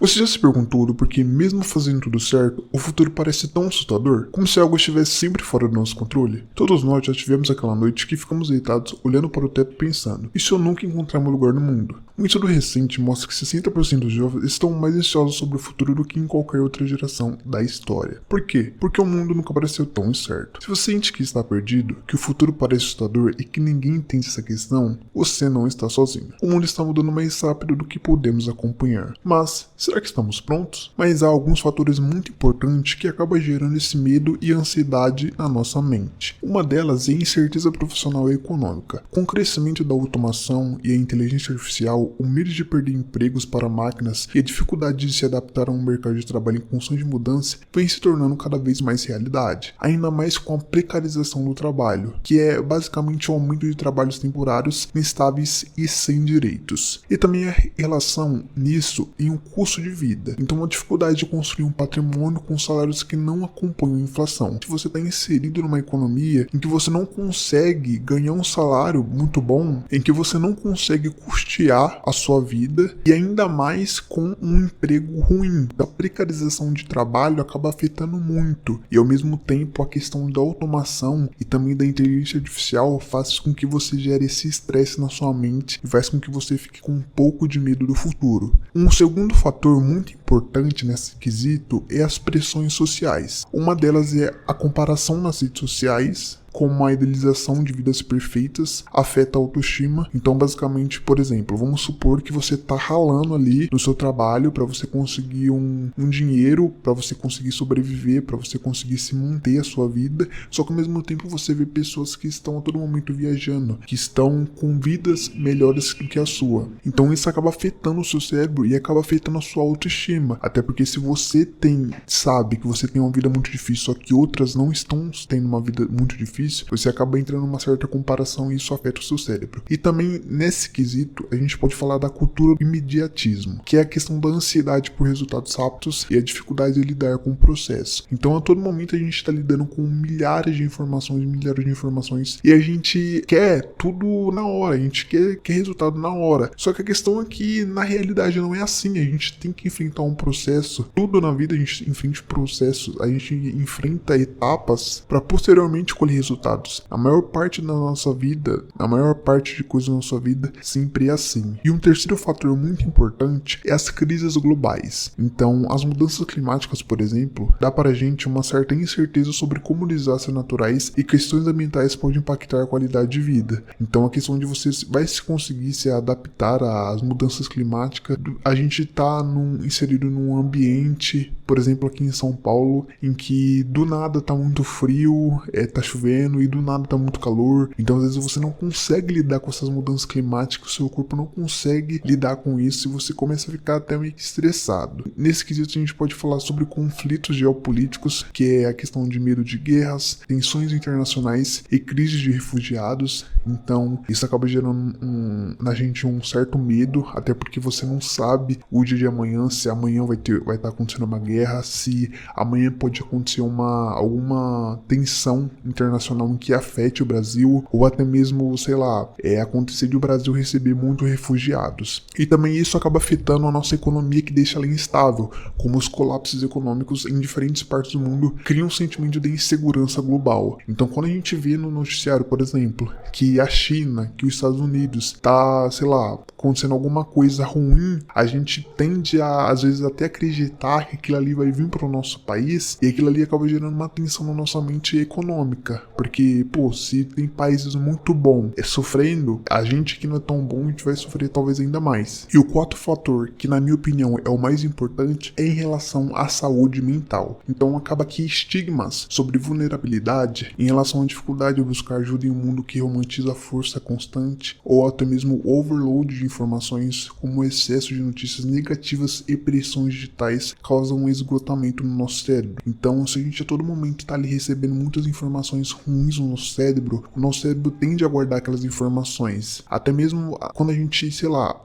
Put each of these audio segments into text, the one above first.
Você já se perguntou do porquê, mesmo fazendo tudo certo, o futuro parece tão assustador? Como se algo estivesse sempre fora do nosso controle? Todos nós já tivemos aquela noite que ficamos deitados olhando para o teto pensando: e se eu nunca encontrar meu lugar no mundo? Um estudo recente mostra que 60% dos jovens estão mais ansiosos sobre o futuro do que em qualquer outra geração da história. Por quê? Porque o mundo nunca pareceu tão incerto. Se você sente que está perdido, que o futuro parece assustador e que ninguém entende essa questão, você não está sozinho. O mundo está mudando mais rápido do que podemos acompanhar. Mas, será que estamos prontos? Mas há alguns fatores muito importantes que acabam gerando esse medo e ansiedade na nossa mente. Uma delas é a incerteza profissional e econômica. Com o crescimento da automação e a inteligência artificial, o medo de perder empregos para máquinas e a dificuldade de se adaptar a um mercado de trabalho em constante mudança vem se tornando cada vez mais realidade. Ainda mais com a precarização do trabalho, que é basicamente o aumento de trabalhos temporários, instáveis e sem direitos. E também a relação nisso em um custo de vida. Então a dificuldade de construir um patrimônio com salários que não acompanham a inflação. Se você está inserido numa economia em que você não consegue ganhar um salário muito bom, em que você não consegue custear a sua vida e ainda mais com um emprego ruim. A precarização de trabalho acaba afetando muito e ao mesmo tempo a questão da automação e também da inteligência artificial faz com que você gere esse estresse na sua mente e faz com que você fique com um pouco de medo do futuro. Um segundo fator muito importante nesse quesito é as pressões sociais. Uma delas é a comparação nas redes sociais, como a idealização de vidas perfeitas afeta a autoestima. Então, basicamente, por exemplo, vamos supor que você está ralando ali no seu trabalho para você conseguir um dinheiro, para você conseguir sobreviver, para você conseguir se manter a sua vida, só que ao mesmo tempo você vê pessoas que estão a todo momento viajando, que estão com vidas melhores do que a sua. Então isso acaba afetando o seu cérebro e acaba afetando a sua autoestima, até porque se você sabe que você tem uma vida muito difícil, só que outras não estão tendo uma vida muito difícil, você acaba entrando numa certa comparação e isso afeta o seu cérebro. E também nesse quesito a gente pode falar da cultura do imediatismo, que é a questão da ansiedade por resultados rápidos e a dificuldade de lidar com o processo. Então a todo momento a gente está lidando com milhares de informações e a gente quer tudo na hora, a gente quer resultado na hora. Só que a questão é que na realidade não é assim, a gente tem que enfrentar um processo. Tudo na vida a gente enfrenta processos, a gente enfrenta etapas para posteriormente colher resultados. A maior parte da nossa vida, a maior parte de coisas na nossa vida sempre é assim. E um terceiro fator muito importante é as crises globais. Então, as mudanças climáticas, por exemplo, dá para a gente uma certa incerteza sobre como desastres naturais e questões ambientais podem impactar a qualidade de vida. Então, a questão de você vai se conseguir se adaptar às mudanças climáticas, a gente está inserido num ambiente, por exemplo, aqui em São Paulo, em que do nada tá muito frio, tá chovendo e do nada tá muito calor. Então às vezes você não consegue lidar com essas mudanças climáticas, o seu corpo não consegue lidar com isso e você começa a ficar até meio que estressado. Nesse quesito a gente pode falar sobre conflitos geopolíticos, que é a questão de medo de guerras, tensões internacionais e crises de refugiados. Então isso acaba gerando na gente um certo medo, até porque você não sabe o dia de amanhã, se amanhã vai estar acontecendo uma guerra, se amanhã pode acontecer alguma tensão internacional em que afete o Brasil, ou até mesmo, sei lá, acontecer de o Brasil receber muitos refugiados. E também isso acaba afetando a nossa economia, que deixa ela instável, como os colapsos econômicos em diferentes partes do mundo criam um sentimento de insegurança global. Então quando a gente vê no noticiário, por exemplo, que a China, que os Estados Unidos tá, sei lá, acontecendo alguma coisa ruim, a gente tende a, às vezes, até acreditar que aquilo ali vai vir para o nosso país e aquilo ali acaba gerando uma tensão na nossa mente econômica. Porque, se tem países muito bons sofrendo, a gente que não é tão bom, a gente vai sofrer talvez ainda mais. E o quarto fator, que na minha opinião é o mais importante, é em relação à saúde mental. Então acaba que estigmas sobre vulnerabilidade em relação à dificuldade de buscar ajuda em um mundo que romantiza a força constante, ou até mesmo o overload de informações, como o excesso de notícias negativas e pressões digitais, causam um esgotamento no nosso cérebro. Então, se a gente a todo momento está ali recebendo muitas informações ruins no nosso cérebro, o nosso cérebro tende a guardar aquelas informações. Até mesmo quando a gente, sei lá,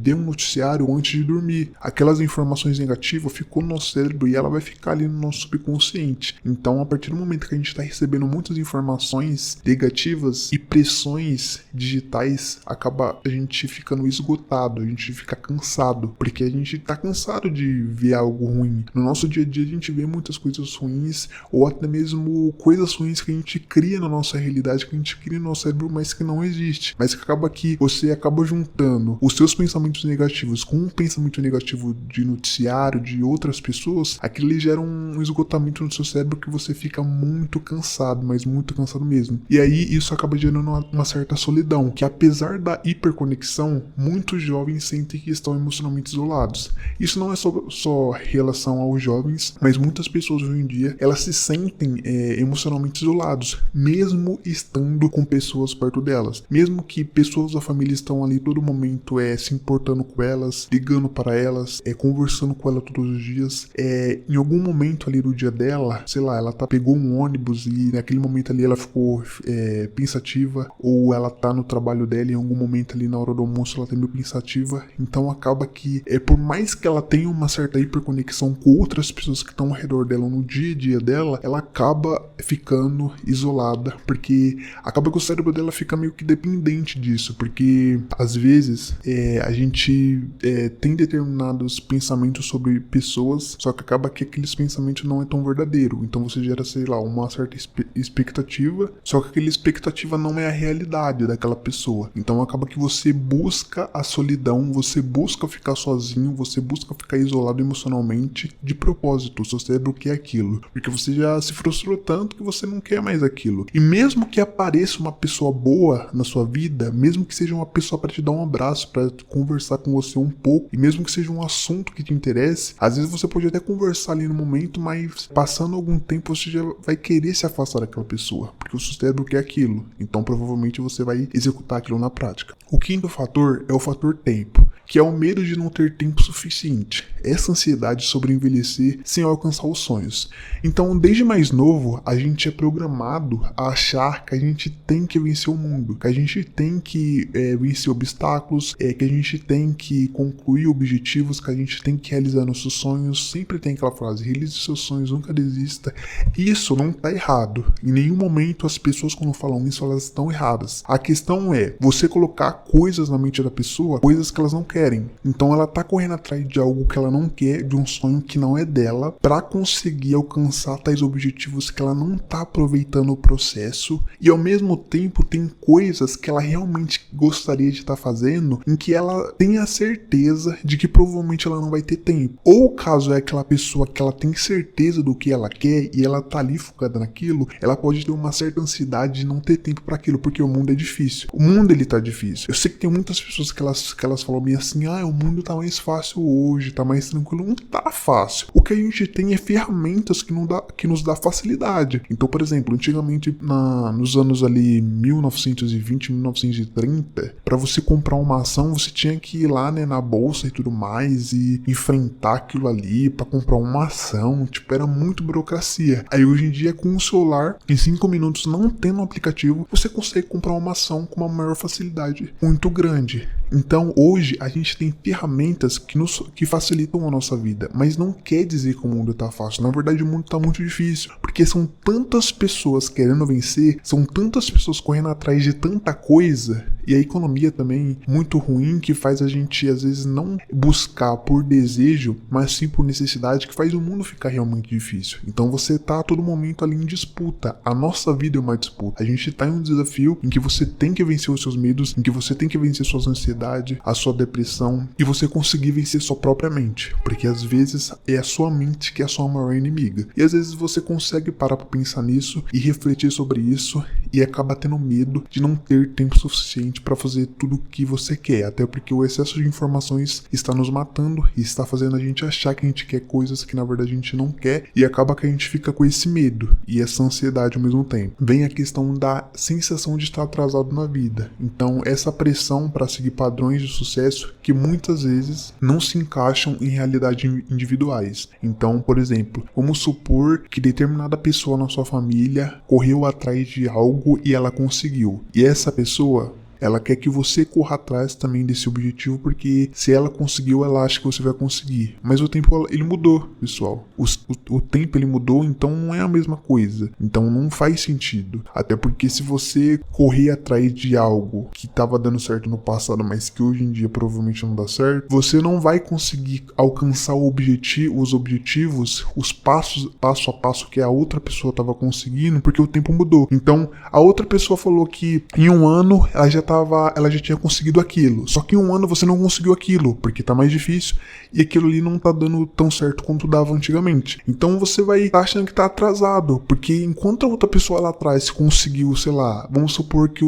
vê um noticiário antes de dormir, aquelas informações negativas ficou no nosso cérebro e ela vai ficar ali no nosso subconsciente. Então, a partir do momento que a gente está recebendo muitas informações negativas e pressões digitais, acaba a gente ficando esgotado, a gente fica cansado, porque a gente tá cansado de ver algo ruim. No nosso dia a dia a gente vê muitas coisas ruins, ou até mesmo coisas ruins que a gente cria na nossa realidade, que a gente cria no nosso cérebro, mas que não existe. Mas que acaba que você acaba juntando os seus pensamentos negativos com um pensamento negativo de noticiário, de outras pessoas, aquilo gera um esgotamento no seu cérebro que você fica muito cansado, mas muito cansado mesmo. E aí isso acaba gerando uma certa solidão, que apesar da hiperconexão, muitos jovens sentem que estão emocionalmente isolados. Isso não é só relação aos jovens, mas muitas pessoas hoje em dia, elas se sentem emocionalmente isolados, mesmo estando com pessoas perto delas. Mesmo que pessoas da família estão ali todo momento se importando com elas, ligando para elas, conversando com ela todos os dias. Em algum momento ali do dia dela, sei lá, ela pegou um ônibus e naquele momento ali ela ficou pensativa, ou ela tá no trabalho dela e em algum momento ali na hora do almoço ela tá meio pensativa. Então acaba que, por mais que ela tenha uma certa hiperconexão com outras pessoas que estão ao redor dela no dia a dia dela, ela acaba ficando isolada, porque acaba que o cérebro dela fica meio que dependente disso, porque às vezes a gente tem determinados pensamentos sobre pessoas, só que acaba que aqueles pensamentos não é tão verdadeiro, então você gera, sei lá, uma certa expectativa, só que aquela expectativa não é a realidade daquela pessoa, então acaba que você busca a solidão, você busca ficar sozinho, você busca ficar isolado emocionalmente de propósito. O seu cérebro quer aquilo, porque você já se frustrou tanto que você não quer mais aquilo. E mesmo que apareça uma pessoa boa na sua vida, mesmo que seja uma pessoa para te dar um abraço, para conversar com você um pouco, e mesmo que seja um assunto que te interesse, às vezes você pode até conversar ali no momento, mas passando algum tempo você já vai querer se afastar daquela pessoa, porque o seu cérebro quer aquilo. Então provavelmente você vai executar aquilo na prática. O quinto fator é o fator tempo, que é o medo de não ter tempo suficiente. Essa ansiedade sobre envelhecer sem alcançar os sonhos. Então, desde mais novo, a gente é programado a achar que a gente tem que vencer o mundo, que a gente tem que vencer obstáculos, que a gente tem que concluir objetivos, que a gente tem que realizar nossos sonhos. Sempre tem aquela frase, realize seus sonhos, nunca desista. Isso não está errado. Em nenhum momento as pessoas, quando falam isso, elas estão erradas. A questão é você colocar coisas na mente da pessoa, coisas que elas não querem. Então ela tá correndo atrás de algo que ela não quer, de um sonho que não é dela, para conseguir alcançar tais objetivos que ela não tá aproveitando o processo, e ao mesmo tempo tem coisas que ela realmente gostaria de estar fazendo, em que ela tem a certeza de que provavelmente ela não vai ter tempo. Ou caso é aquela pessoa que ela tem certeza do que ela quer e ela tá ali focada naquilo, ela pode ter uma certa ansiedade de não ter tempo para aquilo, porque o mundo é difícil. O mundo ele tá difícil. Eu sei que tem muitas pessoas que elas falam meio assim, o mundo tá mais fácil hoje, tá mais tranquilo. Não tá fácil. O que a gente tem é ferramentas que nos dá facilidade. Então, por exemplo, antigamente, nos anos ali 1920, 1930, para você comprar uma ação, você tinha que ir lá, né, na bolsa e tudo mais, e enfrentar aquilo ali para comprar uma ação. Tipo, era muito burocracia. Aí hoje em dia, com o celular, em 5 minutos, não tendo um aplicativo, você consegue comprar uma ação com uma maior facilidade muito grande. Então, hoje, a gente tem ferramentas que facilitam a nossa vida, mas não quer dizer que o mundo tá fácil. Na verdade, o mundo tá muito difícil, porque são tantas pessoas querendo vencer, são tantas pessoas correndo atrás de tanta coisa, e a economia também muito ruim, que faz a gente, às vezes, não buscar por desejo, mas sim por necessidade, que faz o mundo ficar realmente difícil. Então, você tá a todo momento ali em disputa. A nossa vida é uma disputa. A gente tá em um desafio em que você tem que vencer os seus medos, em que você tem que vencer suas ansiedades, a sua depressão, e você conseguir vencer sua própria mente, porque às vezes é a sua mente que é a sua maior inimiga, e às vezes você consegue parar pra pensar nisso e refletir sobre isso e acaba tendo medo de não ter tempo suficiente para fazer tudo o que você quer, até porque o excesso de informações está nos matando e está fazendo a gente achar que a gente quer coisas que na verdade a gente não quer, e acaba que a gente fica com esse medo e essa ansiedade ao mesmo tempo. Vem a questão da sensação de estar atrasado na vida. Então essa pressão para seguir padrões de sucesso que muitas vezes não se encaixam em realidades individuais. Então, por exemplo, vamos supor que determinada pessoa na sua família correu atrás de algo e ela conseguiu. E essa pessoa, ela quer que você corra atrás também desse objetivo, porque se ela conseguiu, ela acha que você vai conseguir. Mas o tempo, ele mudou, pessoal. O tempo, ele mudou, então não é a mesma coisa. Então não faz sentido. Até porque se você correr atrás de algo que estava dando certo no passado, mas que hoje em dia provavelmente não dá certo, você não vai conseguir alcançar os objetivos, os passo a passo que a outra pessoa estava conseguindo, porque o tempo mudou. Então, a outra pessoa falou que em um ano ela já tinha conseguido aquilo. Só que em um ano você não conseguiu aquilo, porque tá mais difícil e aquilo ali não tá dando tão certo quanto dava antigamente. Então você vai estar achando que tá atrasado, porque enquanto a outra pessoa lá atrás conseguiu, sei lá, vamos supor que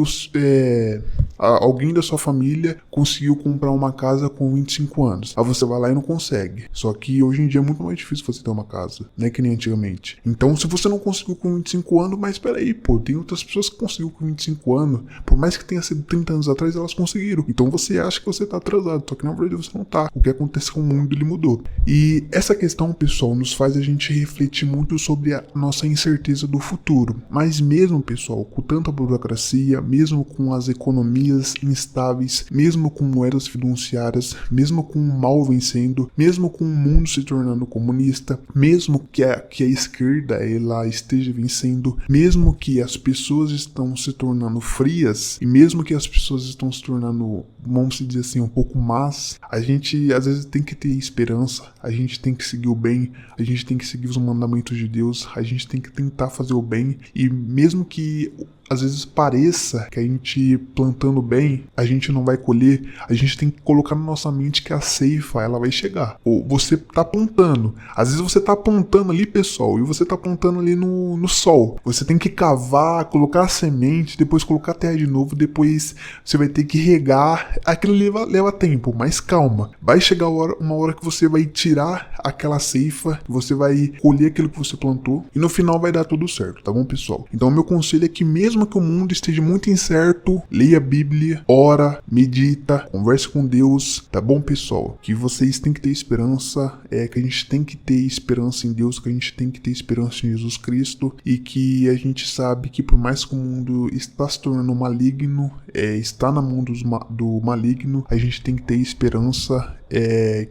alguém da sua família conseguiu comprar uma casa com 25 anos. Aí você vai lá e não consegue. Só que hoje em dia é muito mais difícil você ter uma casa, né, que nem antigamente. Então se você não conseguiu com 25 anos, mas peraí, pô, tem outras pessoas que conseguiu com 25 anos, por mais que tenha sido 30 anos atrás, elas conseguiram. Então você acha que você tá atrasado, só que na verdade você não tá. O que acontece com o mundo, ele mudou. E essa questão, pessoal, nos faz a gente refletir muito sobre a nossa incerteza do futuro. Mas mesmo, pessoal, com tanta burocracia, mesmo com as economias instáveis, mesmo com moedas fiduciárias, mesmo com o mal vencendo, mesmo com o mundo se tornando comunista, mesmo que a esquerda ela esteja vencendo, mesmo que as pessoas estão se tornando frias, e mesmo que as pessoas estão se tornando, vamos dizer assim, um pouco más, a gente às vezes tem que ter esperança, a gente tem que seguir o bem, a gente tem que seguir os mandamentos de Deus, a gente tem que tentar fazer o bem, e mesmo que às vezes pareça que a gente plantando bem, a gente não vai colher, a gente tem que colocar na nossa mente que a ceifa, ela vai chegar. Ou você tá plantando, às vezes você tá plantando ali, pessoal, e você tá plantando ali no sol. Você tem que cavar, colocar a semente, depois colocar a terra de novo, depois você vai ter que regar. Aquilo leva tempo, mas calma. Vai chegar uma hora que você vai tirar aquela ceifa, você vai colher aquilo que você plantou, e no final vai dar tudo certo, tá bom, pessoal? Então meu conselho é que mesmo que o mundo esteja muito incerto, leia a Bíblia, ora, medita, converse com Deus, tá bom, pessoal? Que vocês têm que ter esperança, que a gente tem que ter esperança em Deus, que a gente tem que ter esperança em Jesus Cristo, e que a gente sabe que por mais que o mundo está se tornando maligno, está na mão do maligno, a gente tem que ter esperança,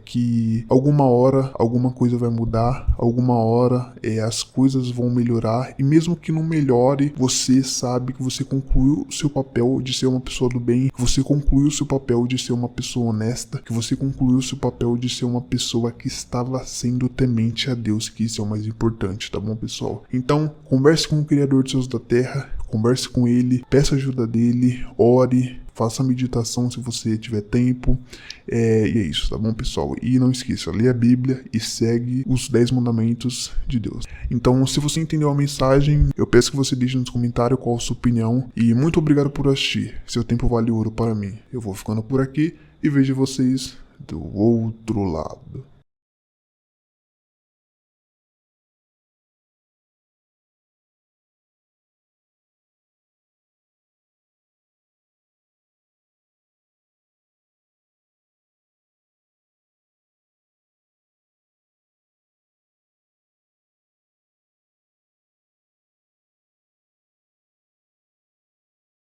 que alguma hora alguma coisa vai mudar, alguma hora as coisas vão melhorar, e mesmo que não melhore, você sabe que você concluiu o seu papel de ser uma pessoa do bem, que você concluiu o seu papel de ser uma pessoa honesta, que você concluiu o seu papel de ser uma pessoa que estava sendo temente a Deus, que isso é o mais importante, tá bom, pessoal? Então, converse com o Criador dos céus da terra, converse com ele, peça ajuda dele, ore, faça meditação se você tiver tempo, e é isso, tá bom, pessoal? E não esqueça, lê a Bíblia e segue os 10 mandamentos de Deus. Então, se você entendeu a mensagem, eu peço que você deixe nos comentários qual a sua opinião, e muito obrigado por assistir. Seu tempo vale ouro para mim. Eu vou ficando por aqui e vejo vocês do outro lado.